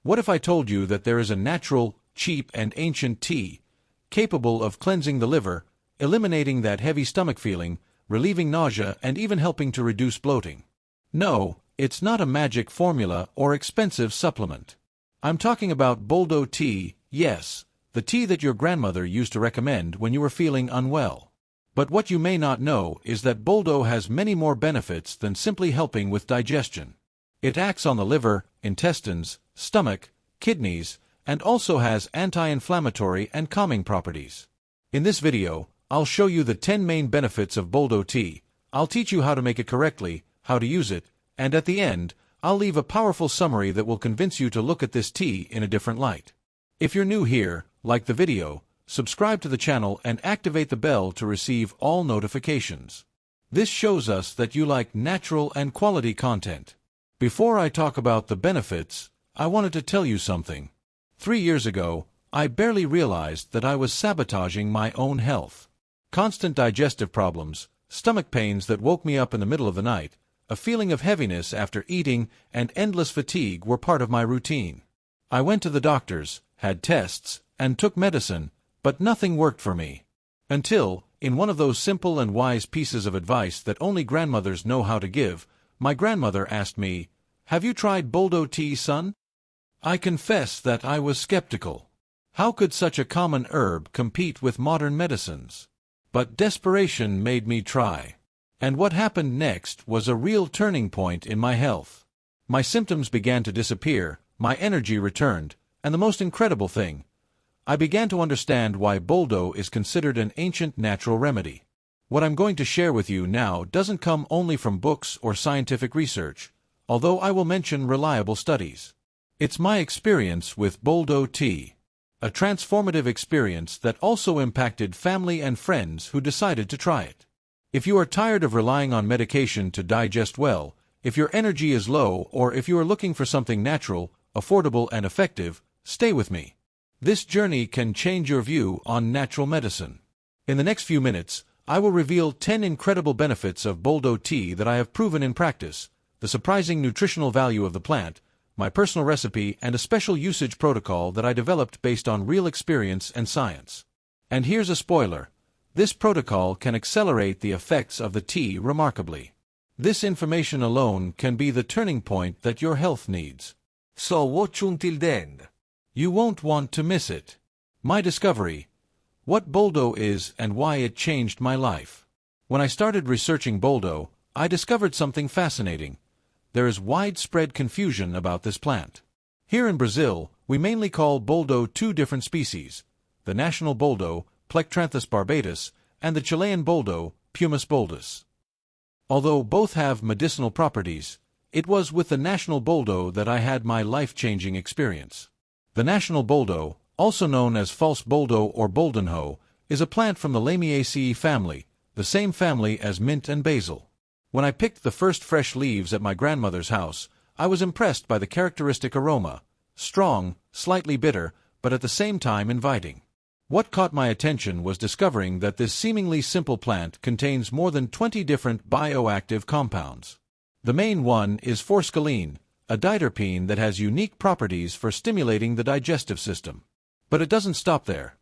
What if I told you that there is a natural, cheap, and ancient tea capable of cleansing the liver, eliminating that heavy stomach feeling, relieving nausea, and even helping to reduce bloating? No, it's not a magic formula or expensive supplement. I'm talking about Boldo tea, yes, the tea that your grandmother used to recommend when you were feeling unwell. But what you may not know is that Boldo has many more benefits than simply helping with digestion. It acts on the liver, intestines, stomach, kidneys, and also has anti-inflammatory and calming properties. In this video, I'll show you the 10 main benefits of Boldo tea. I'll teach you how to make it correctly, how to use it, and at the end, I'll leave a powerful summary that will convince you to look at this tea in a different light. If you're new here, like the video, subscribe to the channel and activate the bell to receive all notifications. This shows us that you like natural and quality content. Before I talk about the benefits, I wanted to tell you something. 3 years ago, I barely realized that I was sabotaging my own health. Constant digestive problems, stomach pains that woke me up in the middle of the night, a feeling of heaviness after eating, and endless fatigue were part of my routine. I went to the doctors, had tests, and took medicine, but nothing worked for me. Until, in one of those simple and wise pieces of advice that only grandmothers know how to give, my grandmother asked me, "Have you tried Boldo tea, son?" I confess that I was skeptical. How could such a common herb compete with modern medicines? But desperation made me try. And what happened next was a real turning point in my health. My symptoms began to disappear, my energy returned, and the most incredible thing, I began to understand why Boldo is considered an ancient natural remedy. What I'm going to share with you now doesn't come only from books or scientific research, although I will mention reliable studies. It's my experience with Boldo tea. A transformative experience that also impacted family and friends who decided to try it. If you are tired of relying on medication to digest well, if your energy is low, or if you are looking for something natural, affordable, and effective, stay with me. This journey can change your view on natural medicine. In the next few minutes, I will reveal 10 incredible benefits of Boldo tea that I have proven in practice, the surprising nutritional value of the plant, my personal recipe, and a special usage protocol that I developed based on real experience and science. And here's a spoiler. This protocol can accelerate the effects of the tea remarkably. This information alone can be the turning point that your health needs. So watch until the end. You won't want to miss it. My discovery. What Boldo is and why it changed my life. When I started researching Boldo, I discovered something fascinating. There is widespread confusion about this plant. Here in Brazil, we mainly call Boldo 2 different species, the national Boldo, Plectranthus barbatus, and the Chilean Boldo, Pumice boldus. Although both have medicinal properties, it was with the national Boldo that I had my life-changing experience. The national Boldo, also known as false Boldo or boldine, is a plant from the Lamiaceae family, the same family as mint and basil. When I picked the first fresh leaves at my grandmother's house, I was impressed by the characteristic aroma, strong, slightly bitter, but at the same time inviting. What caught my attention was discovering that this seemingly simple plant contains more than 20 different bioactive compounds. The main one is forskolin, a diterpene that has unique properties for stimulating the digestive system. But it doesn't stop there.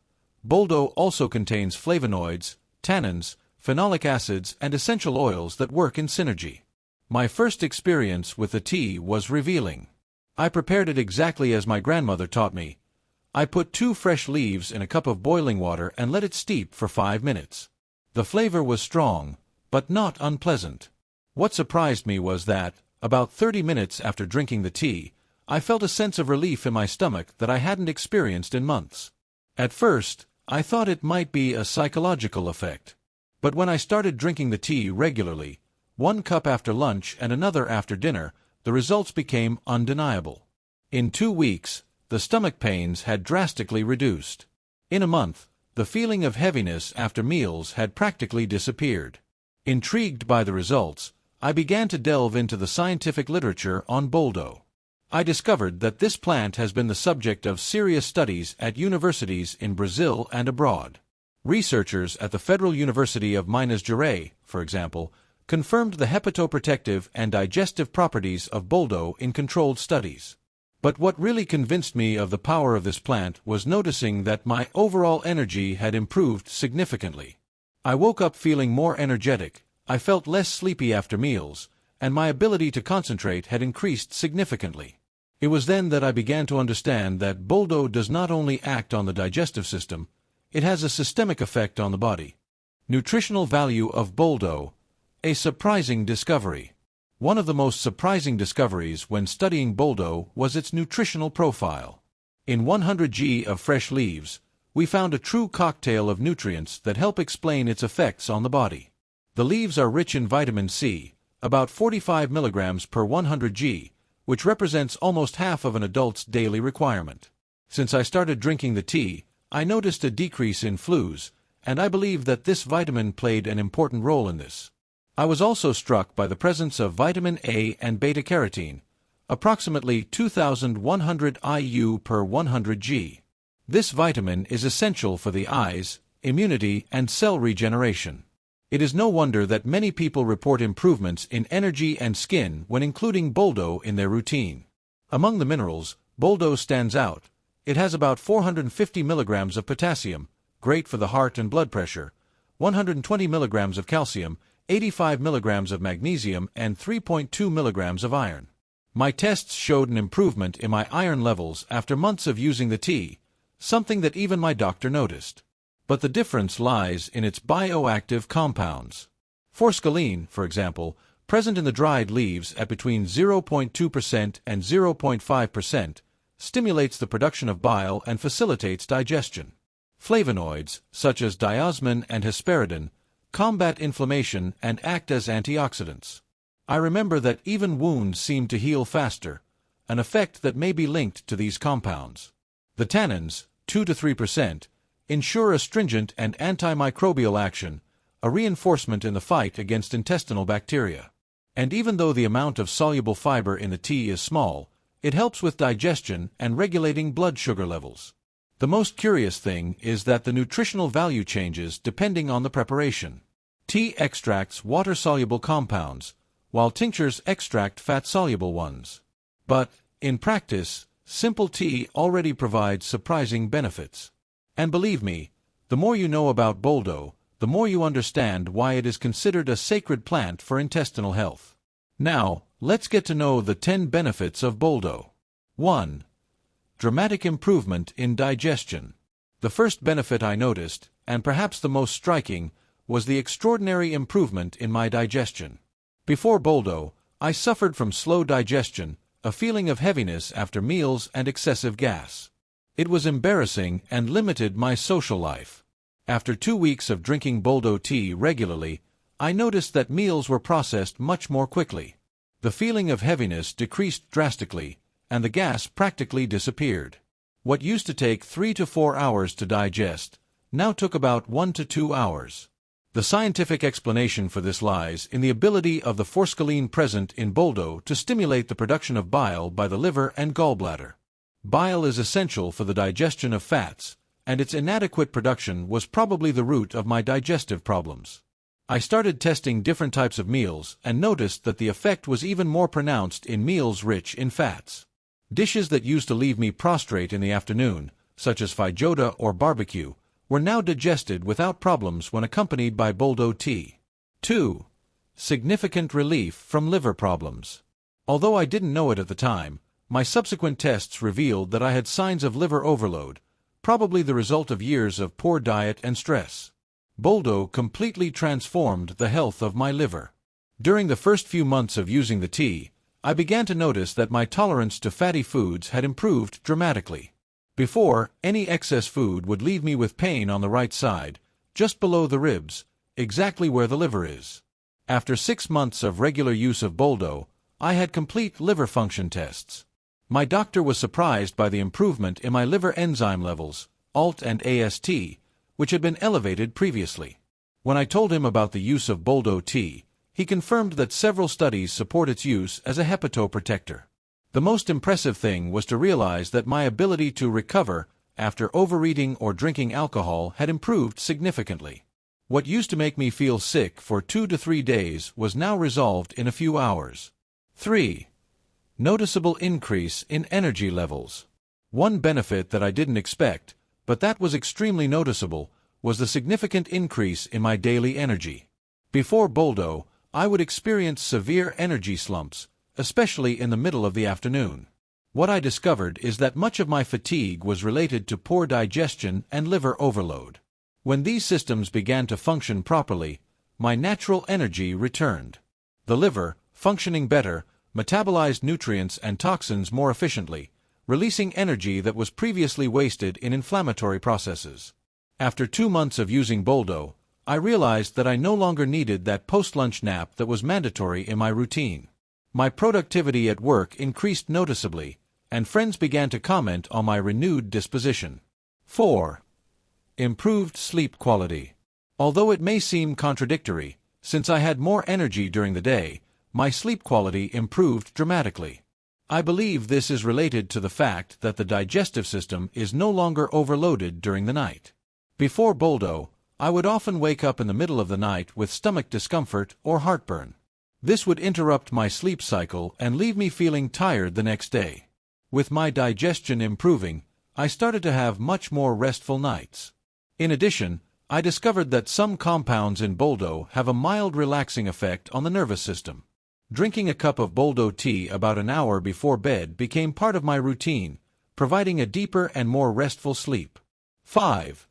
Boldo also contains flavonoids, tannins, phenolic acids, and essential oils that work in synergy. My first experience with the tea was revealing. I prepared it exactly as my grandmother taught me. I put 2 fresh leaves in a cup of boiling water and let it steep for 5 minutes. The flavor was strong, but not unpleasant. What surprised me was that, about 30 minutes after drinking the tea, I felt a sense of relief in my stomach that I hadn't experienced in months. At first, I thought it might be a psychological effect. But when I started drinking the tea regularly, 1 cup after lunch and another after dinner, the results became undeniable. In 2 weeks, the stomach pains had drastically reduced. In a month, the feeling of heaviness after meals had practically disappeared. Intrigued by the results, I began to delve into the scientific literature on Boldo. I discovered that this plant has been the subject of serious studies at universities in Brazil and abroad. Researchers at the Federal University of Minas Gerais, for example, confirmed the hepatoprotective and digestive properties of Boldo in controlled studies. But what really convinced me of the power of this plant was noticing that my overall energy had improved significantly. I woke up feeling more energetic, I felt less sleepy after meals, and my ability to concentrate had increased significantly. It was then that I began to understand that Boldo does not only act on the digestive system, it has a systemic effect on the body. Nutritional value of Boldo, a surprising discovery. One of the most surprising discoveries when studying Boldo was its nutritional profile. In 100 g of fresh leaves, we found a true cocktail of nutrients that help explain its effects on the body. The leaves are rich in vitamin C, about 45 mg per 100 g, which represents almost half of an adult's daily requirement. Since I started drinking the tea, I noticed a decrease in flus, and I believe that this vitamin played an important role in this. I was also struck by the presence of vitamin A and beta-carotene, approximately 2,100 IU per 100 g. This vitamin is essential for the eyes, immunity, and cell regeneration. It is no wonder that many people report improvements in energy and skin when including Boldo in their routine. Among the minerals, Boldo stands out. It has about 450 mg of potassium, great for the heart and blood pressure, 120 mg of calcium, 85 mg of magnesium, and 3.2 mg of iron. My tests showed an improvement in my iron levels after months of using the tea, something that even my doctor noticed. But the difference lies in its bioactive compounds. Forskolin, for example, present in the dried leaves at between 0.2% and 0.5%, stimulates the production of bile and facilitates digestion. Flavonoids, such as diosmin and hesperidin, combat inflammation and act as antioxidants. I remember that even wounds seem to heal faster, an effect that may be linked to these compounds. The tannins, 2 to 3%, ensure astringent and antimicrobial action, a reinforcement in the fight against intestinal bacteria. And even though the amount of soluble fiber in the tea is small, it helps with digestion and regulating blood sugar levels. The most curious thing is that the nutritional value changes depending on the preparation. Tea extracts water-soluble compounds, while tinctures extract fat-soluble ones. But, in practice, simple tea already provides surprising benefits. And believe me, the more you know about Boldo, the more you understand why it is considered a sacred plant for intestinal health. Now, let's get to know the 10 benefits of Boldo. 1. Dramatic improvement in digestion. The first benefit I noticed, and perhaps the most striking, was the extraordinary improvement in my digestion. Before Boldo, I suffered from slow digestion, a feeling of heaviness after meals and excessive gas. It was embarrassing and limited my social life. After 2 weeks of drinking Boldo tea regularly, I noticed that meals were processed much more quickly. The feeling of heaviness decreased drastically, and the gas practically disappeared. What used to take 3 to 4 hours to digest, now took about 1 to 2 hours. The scientific explanation for this lies in the ability of the forskolin present in Boldo to stimulate the production of bile by the liver and gallbladder. Bile is essential for the digestion of fats, and its inadequate production was probably the root of my digestive problems. I started testing different types of meals and noticed that the effect was even more pronounced in meals rich in fats. Dishes that used to leave me prostrate in the afternoon, such as feijoada or barbecue, were now digested without problems when accompanied by Boldo tea. 2. Significant relief from liver problems. Although I didn't know it at the time, my subsequent tests revealed that I had signs of liver overload, probably the result of years of poor diet and stress. Boldo completely transformed the health of my liver. During the first few months of using the tea, I began to notice that my tolerance to fatty foods had improved dramatically. Before, any excess food would leave me with pain on the right side, just below the ribs, exactly where the liver is. After 6 months of regular use of Boldo, I had complete liver function tests. My doctor was surprised by the improvement in my liver enzyme levels, ALT and AST, which had been elevated previously. When I told him about the use of Boldo tea, he confirmed that several studies support its use as a hepatoprotector. The most impressive thing was to realize that my ability to recover after overeating or drinking alcohol had improved significantly. What used to make me feel sick for 2 to 3 days was now resolved in a few hours. 3. Noticeable increase in energy levels. One benefit that I didn't expect, but that was extremely noticeable, was the significant increase in my daily energy. Before Boldo, I would experience severe energy slumps, especially in the middle of the afternoon. What I discovered is that much of my fatigue was related to poor digestion and liver overload. When these systems began to function properly, my natural energy returned. The liver, functioning better, metabolized nutrients and toxins more efficiently, releasing energy that was previously wasted in inflammatory processes. After 2 months of using Boldo, I realized that I no longer needed that post-lunch nap that was mandatory in my routine. My productivity at work increased noticeably, and friends began to comment on my renewed disposition. 4. Improved sleep quality. Although it may seem contradictory, since I had more energy during the day, my sleep quality improved dramatically. I believe this is related to the fact that the digestive system is no longer overloaded during the night. Before Boldo, I would often wake up in the middle of the night with stomach discomfort or heartburn. This would interrupt my sleep cycle and leave me feeling tired the next day. With my digestion improving, I started to have much more restful nights. In addition, I discovered that some compounds in Boldo have a mild relaxing effect on the nervous system. Drinking a cup of Boldo tea about an hour before bed became part of my routine, providing a deeper and more restful sleep. 5.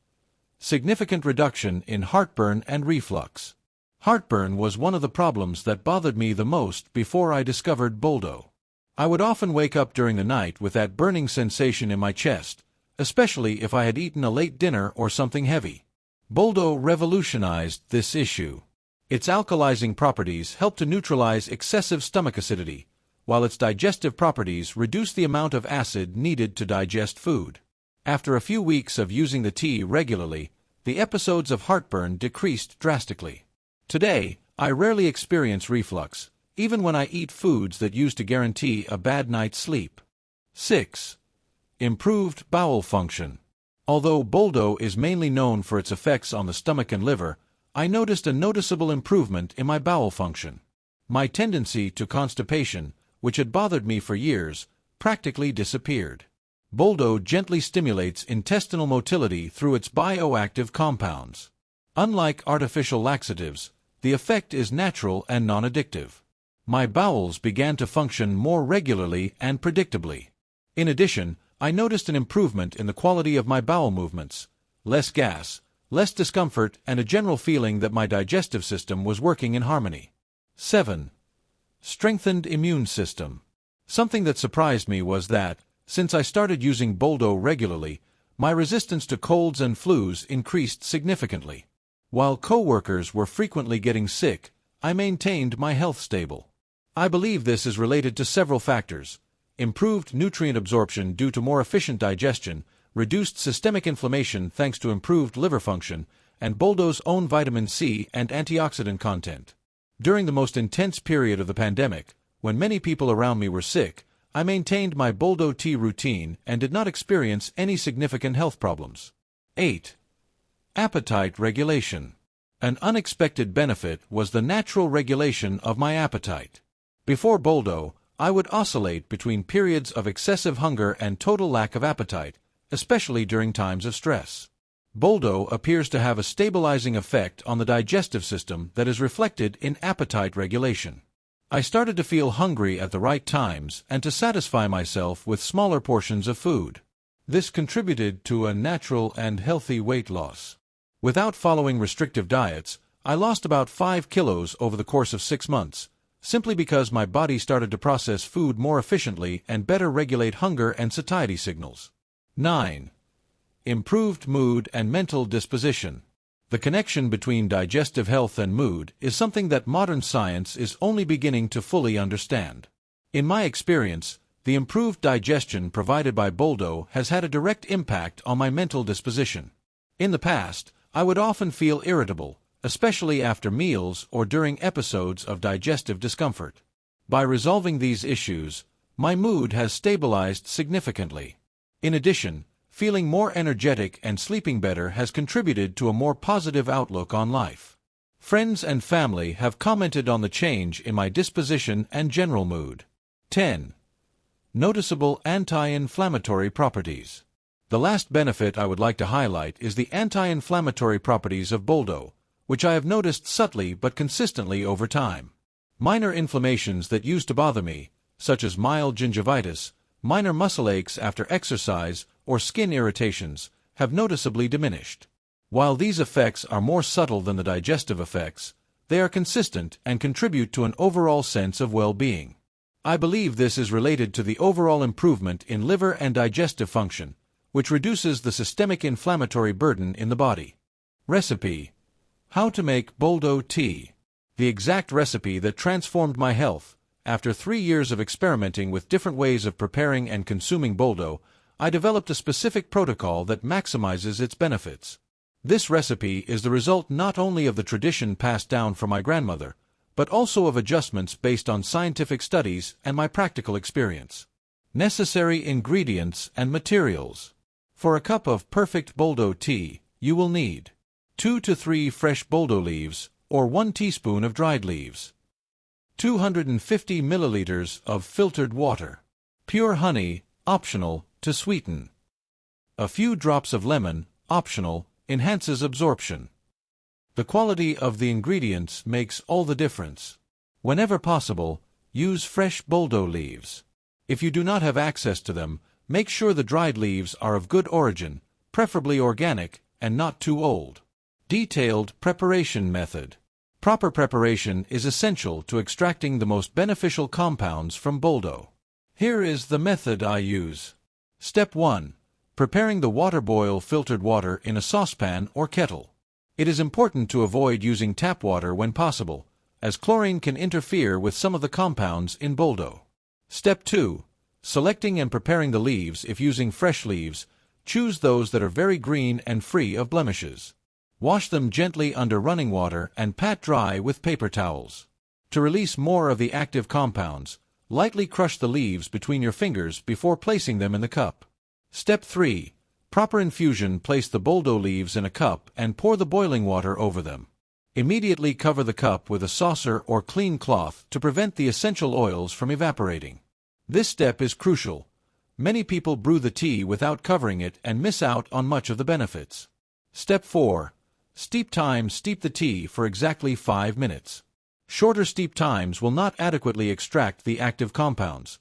Significant reduction in heartburn and reflux. Heartburn was one of the problems that bothered me the most before I discovered Boldo. I would often wake up during the night with that burning sensation in my chest, especially if I had eaten a late dinner or something heavy. Boldo revolutionized this issue. Its alkalizing properties help to neutralize excessive stomach acidity, while its digestive properties reduce the amount of acid needed to digest food. After a few weeks of using the tea regularly, the episodes of heartburn decreased drastically. Today, I rarely experience reflux, even when I eat foods that used to guarantee a bad night's sleep. 6. Improved bowel function. Although Boldo is mainly known for its effects on the stomach and liver, I noticed a noticeable improvement in my bowel function. My tendency to constipation, which had bothered me for years, practically disappeared. Boldo gently stimulates intestinal motility through its bioactive compounds. Unlike artificial laxatives, the effect is natural and non-addictive. My bowels began to function more regularly and predictably. In addition, I noticed an improvement in the quality of my bowel movements, less gas, less discomfort, and a general feeling that my digestive system was working in harmony. 7. Strengthened immune system. Something that surprised me was that, since I started using Boldo regularly, my resistance to colds and flus increased significantly. While coworkers were frequently getting sick, I maintained my health stable. I believe this is related to several factors: improved nutrient absorption due to more efficient digestion, reduced systemic inflammation thanks to improved liver function, and Boldo's own vitamin C and antioxidant content. During the most intense period of the pandemic, when many people around me were sick, I maintained my Boldo tea routine and did not experience any significant health problems. 8. Appetite regulation. An unexpected benefit was the natural regulation of my appetite. Before Boldo, I would oscillate between periods of excessive hunger and total lack of appetite, especially during times of stress. Boldo appears to have a stabilizing effect on the digestive system that is reflected in appetite regulation. I started to feel hungry at the right times and to satisfy myself with smaller portions of food. This contributed to a natural and healthy weight loss. Without following restrictive diets, I lost about 5 kilos over the course of 6 months, simply because my body started to process food more efficiently and better regulate hunger and satiety signals. 9. Improved mood and mental disposition. The connection between digestive health and mood is something that modern science is only beginning to fully understand. In my experience, the improved digestion provided by Boldo has had a direct impact on my mental disposition. In the past, I would often feel irritable, especially after meals or during episodes of digestive discomfort. By resolving these issues, my mood has stabilized significantly. In addition, feeling more energetic and sleeping better has contributed to a more positive outlook on life. Friends and family have commented on the change in my disposition and general mood. 10. Noticeable anti-inflammatory properties. The last benefit I would like to highlight is the anti-inflammatory properties of Boldo, which I have noticed subtly but consistently over time. Minor inflammations that used to bother me, such as mild gingivitis, minor muscle aches after exercise, or skin irritations, have noticeably diminished. While these effects are more subtle than the digestive effects, they are consistent and contribute to an overall sense of well-being. I believe this is related to the overall improvement in liver and digestive function, which reduces the systemic inflammatory burden in the body. Recipe: how to make Boldo tea. The exact recipe that transformed my health. After 3 years of experimenting with different ways of preparing and consuming Boldo, I developed a specific protocol that maximizes its benefits. This recipe is the result not only of the tradition passed down from my grandmother, but also of adjustments based on scientific studies and my practical experience. Necessary ingredients and materials. For a cup of perfect Boldo tea, you will need 2 to 3 fresh Boldo leaves, or 1 teaspoon of dried leaves, 250 milliliters of filtered water, pure honey, optional, to sweeten, a few drops of lemon, optional, enhances absorption. The quality of the ingredients makes all the difference. Whenever possible, use fresh Boldo leaves. If you do not have access to them, make sure the dried leaves are of good origin, preferably organic, and not too old. Detailed preparation method. Proper preparation is essential to extracting the most beneficial compounds from Boldo. Here is the method I use. Step 1. Preparing the water. Boil filtered water in a saucepan or kettle. It is important to avoid using tap water when possible, as chlorine can interfere with some of the compounds in Boldo. Step 2. Selecting and preparing the leaves. If using fresh leaves, choose those that are very green and free of blemishes. Wash them gently under running water and pat dry with paper towels. To release more of the active compounds, lightly crush the leaves between your fingers before placing them in the cup. Step 3. Proper infusion. Place the Boldo leaves in a cup and pour the boiling water over them. Immediately cover the cup with a saucer or clean cloth to prevent the essential oils from evaporating. This step is crucial. Many people brew the tea without covering it and miss out on much of the benefits. Step 4. Steep time. Steep the tea for exactly 5 minutes. Shorter steep times will not adequately extract the active compounds.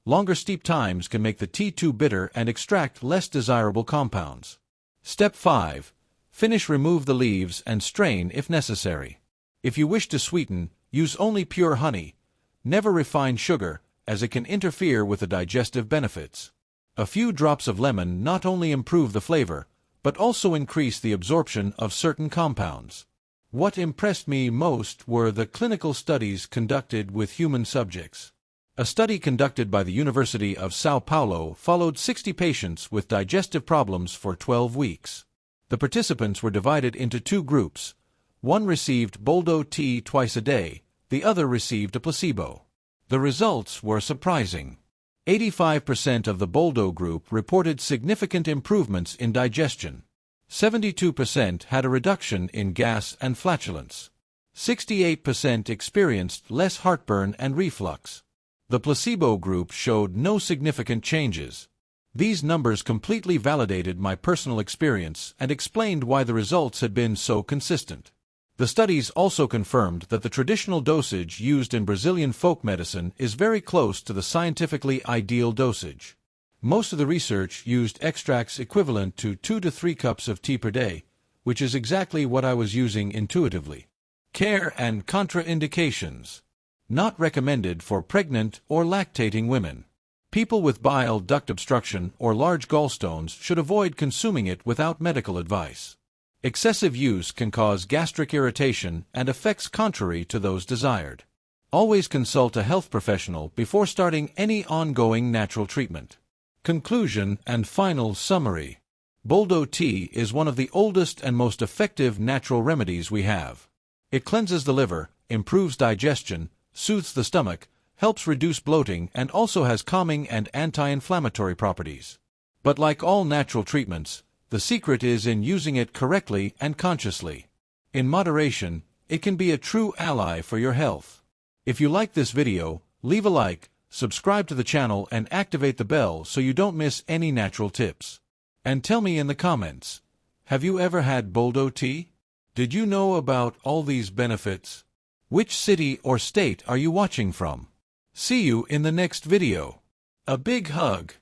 Longer steep times can make the tea too bitter and extract less desirable compounds. Step 5. Finish. Remove the leaves and strain if necessary. If you wish to sweeten, use only pure honey. Never refined sugar, as it can interfere with the digestive benefits. A few drops of lemon not only improve the flavor, but also increase the absorption of certain compounds. What impressed me most were the clinical studies conducted with human subjects. A study conducted by the University of São Paulo followed 60 patients with digestive problems for 12 weeks. The participants were divided into 2 groups. One received Boldo tea twice a day, the other received a placebo. The results were surprising. 85% of the Boldo group reported significant improvements in digestion. 72% had a reduction in gas and flatulence. 68% experienced less heartburn and reflux. The placebo group showed no significant changes. These numbers completely validated my personal experience and explained why the results had been so consistent. The studies also confirmed that the traditional dosage used in Brazilian folk medicine is very close to the scientifically ideal dosage. Most of the research used extracts equivalent to 2 to 3 cups of tea per day, which is exactly what I was using intuitively. Care and contraindications. Not recommended for pregnant or lactating women. People with bile duct obstruction or large gallstones should avoid consuming it without medical advice. Excessive use can cause gastric irritation and effects contrary to those desired. Always consult a health professional before starting any ongoing natural treatment. Conclusion and final summary. Boldo tea is one of the oldest and most effective natural remedies we have. It cleanses the liver, improves digestion, soothes the stomach, helps reduce bloating, and also has calming and anti-inflammatory properties. But like all natural treatments, the secret is in using it correctly and consciously. In moderation, it can be a true ally for your health. If you like this video, leave a like, subscribe to the channel and activate the bell so you don't miss any natural tips. And tell me in the comments, have you ever had Boldo tea? Did you know about all these benefits? Which city or state are you watching from? See you in the next video. A big hug.